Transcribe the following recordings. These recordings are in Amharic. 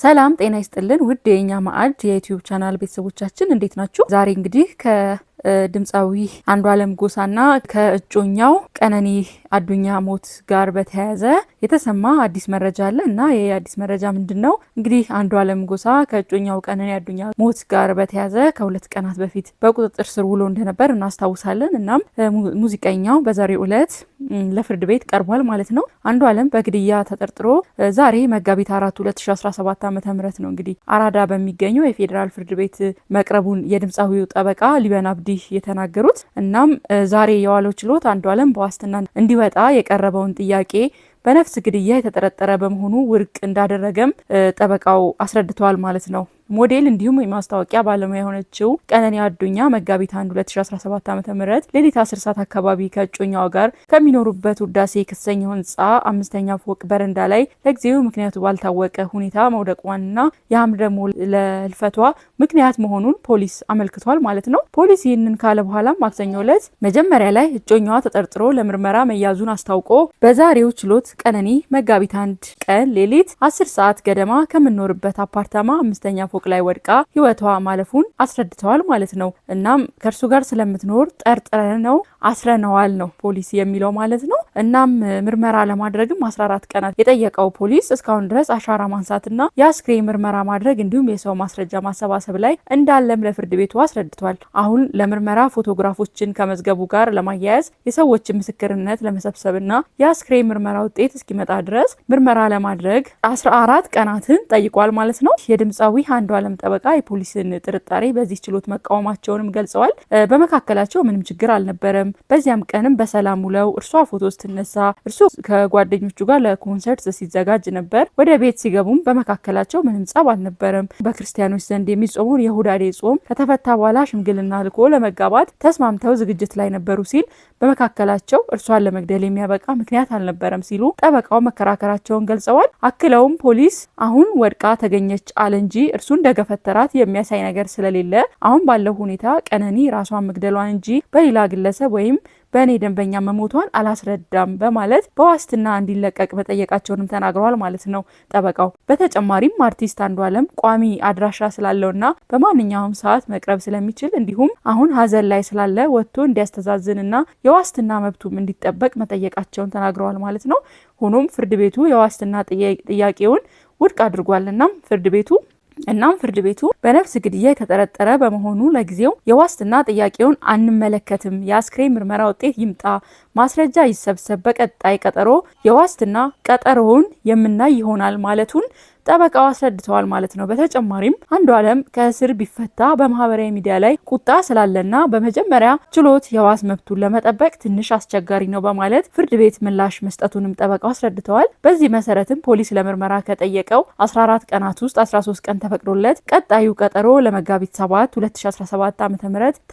ሰላም ጤና ይስጥልን ውድ የኛ ማዕድ የዩቲዩብ ቻናል ቤተሰቦቻችን እንዴት ናችሁ? ዛሬ እንግዲህ ድምጻዊ አንዱዓለም ጎሳና ከእጮኛው ቀነኒ አዱኛ ሞት ጋር በተያያዘ የተሰማ አዲስ መረጃ አለ እና ይሄ አዲስ መረጃ ምንድነው? እንግዲህ አንዱዓለም ጎሳ ከእጮኛው ቀነኒ አዱኛ ሞት ጋር በተያያዘ ከሁለት ቀናት በፊት በቁጥጥር ስር ውሎ እንደነበር እናስታውሳለን። እናም ሙዚቀኛው በዛሬው ዕለት ለፍርድ ቤት ቀርቧል ማለት ነው። አንዱዓለም በግድያ ተጠርጥሮ ዛሬ መጋቢት 4 2017 ዓ.ም ነው እንግዲህ አራዳ በሚገኘው የፌዴራል ፍርድ ቤት መቅረቡን የድምጻዊው ጠበቃ ሊበን አብዲ የተናገሩት። እናም ዛሬ የዋለው ችሎት አንዱዓለም በዋስትና እንዲወጣ የቀረበውን ጥያቄ በነፍስ ግድያ የተጠረጠረ በመሆኑ ውድቅ እንዳደረገም ጠበቃው አስረድተዋል ማለት ነው። ሞዴል እንዲሁም የማስታወቂያ ባለሙያ የሆነችው ቀነኒ አዱኛ መጋቢት 1 2017 ዓ.ም ሌሊት 10 ሰዓት አካባቢ ከእጮኛዋ ጋር ከሚኖሩበት ውዳሴ ከተሰኘው ህንጻ 5ኛ ፎቅ በረንዳ ላይ ለጊዜው ምክንያቱ ባልታወቀ ሁኔታ መውደቋንና ያም ደግሞ ለህልፈቷ ምክንያት መሆኑን ፖሊስ አመልክቷል ማለት ነው። ፖሊስ ይህንን ካለ በኋላ ማክሰኞ ዕለት መጀመሪያ ላይ እጮኛዋ ተጠርጥሮ ለምርመራ መያዙን አስታውቆ በዛሬው ችሎት ቀነኒ መጋቢት 1 ቀን ሌሊት 10 ሰዓት ገደማ ከምንኖርበት አፓርታማ 5ኛ ፎቅ ላይ ወድቃ ህይወቷ ማለፉን አስረድተዋል ማለት ነው። እናም ከእርሱ ጋር ስለምትኖር ጠርጥረነው አስረነዋል ነው ፖሊስ የሚለው ማለት ነው። እናም ምርመራ ለማድረግም 14 ቀናት የጠየቀው ፖሊስ እስካሁን ድረስ አሻራ ማንሳትና የአስክሬን ምርመራ ማድረግ እንዲሁም የሰው ማስረጃ ማሰባሰብ ላይ እንዳለም ለፍርድ ቤቱ አስረድቷል። አሁን ለምርመራ ፎቶግራፎችን ከመዝገቡ ጋር ለማያያዝ የሰዎችን ምስክርነት ለመሰብሰብና የአስክሬን ምርመራ ውጤት እስኪመጣ ድረስ ምርመራ ለማድረግ 14 ቀናትን ጠይቋል ማለት ነው። የድምጻዊ አንዱዓለም ጠበቃ የፖሊስን ጥርጣሬ በዚህ ችሎት መቃወማቸውንም ገልጸዋል። በመካከላቸው ምንም ችግር አልነበረም። በዚያም ቀንም በሰላም ውለው እርሷ ፎቶ ስትነሳ እርሱ ከጓደኞቹ ጋር ለኮንሰርት ሲዘጋጅ ነበር። ወደ ቤት ሲገቡም በመካከላቸው ምንም ጸብ አልነበረም። በክርስቲያኖች ዘንድ የሚጾመውን የሁዳዴ ጾም ከተፈታ በኋላ ሽምግልና ልኮ ለመጋባት ተስማምተው ዝግጅት ላይ ነበሩ ሲል በመካከላቸው እርሷን ለመግደል የሚያበቃ ምክንያት አልነበረም ሲሉ ጠበቃው መከራከራቸውን ገልጸዋል። አክለውም ፖሊስ አሁን ወድቃ ተገኘች አለ እንጂ እርሱ እንደገፈተራት የሚያሳይ ነገር ስለሌለ አሁን ባለው ሁኔታ ቀነኒ ራሷን መግደሏን እንጂ በሌላ ግለሰብ ወይም በእኔ ደንበኛ መሞቷን አላስረዳም በማለት በዋስትና እንዲለቀቅ መጠየቃቸውንም ተናግረዋል ማለት ነው ጠበቃው። በተጨማሪም አርቲስት አንዱዓለም ቋሚ አድራሻ ስላለውና በማንኛውም ሰዓት መቅረብ ስለሚችል እንዲሁም አሁን ሀዘን ላይ ስላለ ወጥቶ እንዲያስተዛዝንና የዋስትና መብቱም እንዲጠበቅ መጠየቃቸውን ተናግረዋል ማለት ነው። ሆኖም ፍርድ ቤቱ የዋስትና ጥያቄውን ውድቅ አድርጓልና ፍርድ ቤቱ በነፍስ ግድያ የተጠረጠረ በመሆኑ ለጊዜው የዋስትና ጥያቄውን አንመለከትም፣ የአስክሬን ምርመራ ውጤት ይምጣ፣ ማስረጃ ይሰብሰብ፣ በቀጣይ ቀጠሮ የዋስትና ቀጠሮውን የምናይ ይሆናል ማለቱን ጠበቃው አስረድተዋል ማለት ነው። በተጨማሪም አንዱዓለም ከእስር ቢፈታ በማህበራዊ ሚዲያ ላይ ቁጣ ስላለና በመጀመሪያ ችሎት የዋስ መብቱን ለመጠበቅ ትንሽ አስቸጋሪ ነው በማለት ፍርድ ቤት ምላሽ መስጠቱንም ጠበቃው አስረድተዋል። በዚህ መሰረትም ፖሊስ ለምርመራ ከጠየቀው 14 ቀናት ውስጥ 13 ቀን ተፈቅዶለት ቀጣዩ ቀጠሮ ለመጋቢት 7 2017 ዓ.ም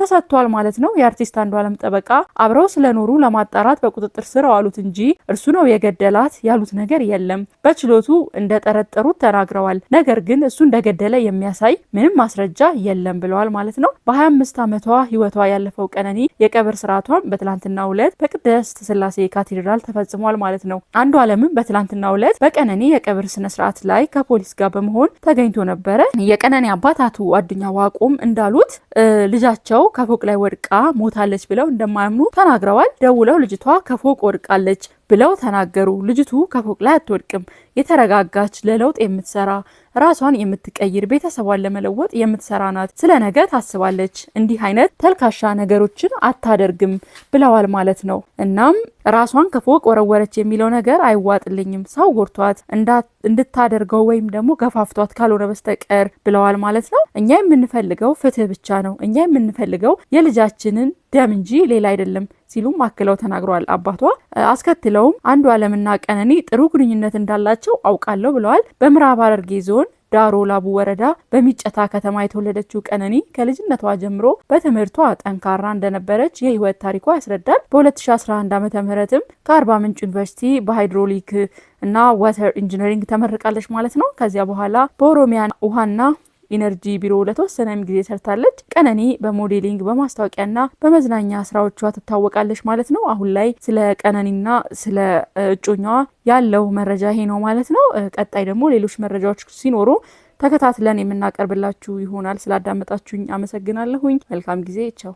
ተሰጥቷል ማለት ነው። የአርቲስት አንዱዓለም ጠበቃ አብረው ስለኖሩ ለማጣራት በቁጥጥር ስር አዋሉት እንጂ እርሱ ነው የገደላት ያሉት ነገር የለም። በችሎቱ እንደጠረጠሩት ተናግረዋል። ነገር ግን እሱ እንደገደለ የሚያሳይ ምንም ማስረጃ የለም ብለዋል ማለት ነው። በ25 ዓመቷ ህይወቷ ያለፈው ቀነኒ የቀብር ስርዓቷን በትላንትናው ዕለት በቅድስት ስላሴ ካቴድራል ተፈጽሟል ማለት ነው። አንዱዓለምም በትላንትናው ዕለት በቀነኒ የቀብር ስነ ስርዓት ላይ ከፖሊስ ጋር በመሆን ተገኝቶ ነበረ። የቀነኒ አባት አቶ አዱኛ ዋቆም እንዳሉት ልጃቸው ከፎቅ ላይ ወድቃ ሞታለች ብለው እንደማያምኑ ተናግረዋል። ደውለው ልጅቷ ከፎቅ ወድቃለች ብለው ተናገሩ። ልጅቱ ከፎቅ ላይ አትወድቅም፣ የተረጋጋች ለለውጥ የምትሰራ ራሷን የምትቀይር ቤተሰቧን ለመለወጥ የምትሰራ ናት። ስለ ነገ ታስባለች። እንዲህ አይነት ተልካሻ ነገሮችን አታደርግም ብለዋል ማለት ነው። እናም ራሷን ከፎቅ ወረወረች የሚለው ነገር አይዋጥልኝም፣ ሰው ጎርቷት እንድታደርገው ወይም ደግሞ ገፋፍቷት ካልሆነ በስተቀር ብለዋል ማለት ነው። እኛ የምንፈልገው ፍትህ ብቻ ነው። እኛ የምንፈልገው የልጃችንን ደም እንጂ ሌላ አይደለም ሲሉም አክለው ተናግረዋል አባቷ። አስከትለውም አንዱዓለምና ቀነኒ ጥሩ ግንኙነት እንዳላቸው አውቃለሁ ብለዋል። በምዕራብ ሐረርጌ ዞን ዳሮ ላቡ ወረዳ በሚጨታ ከተማ የተወለደችው ቀነኒ ከልጅነቷ ጀምሮ በትምህርቷ ጠንካራ እንደነበረች የህይወት ታሪኳ ያስረዳል። በ2011 ዓ.ም ከአርባ ምንጭ ዩኒቨርሲቲ በሃይድሮሊክ እና ዋተር ኢንጂነሪንግ ተመርቃለች ማለት ነው። ከዚያ በኋላ በኦሮሚያ ውሃና ኢነርጂ ቢሮ ለተወሰነም ጊዜ ሰርታለች። ቀነኒ በሞዴሊንግ በማስታወቂያና በመዝናኛ ስራዎቿ ትታወቃለች ማለት ነው። አሁን ላይ ስለ ቀነኒና ስለ እጮኛዋ ያለው መረጃ ይሄ ነው ማለት ነው። ቀጣይ ደግሞ ሌሎች መረጃዎች ሲኖሩ ተከታትለን የምናቀርብላችሁ ይሆናል። ስላዳመጣችሁኝ አመሰግናለሁኝ። መልካም ጊዜ። ቻው።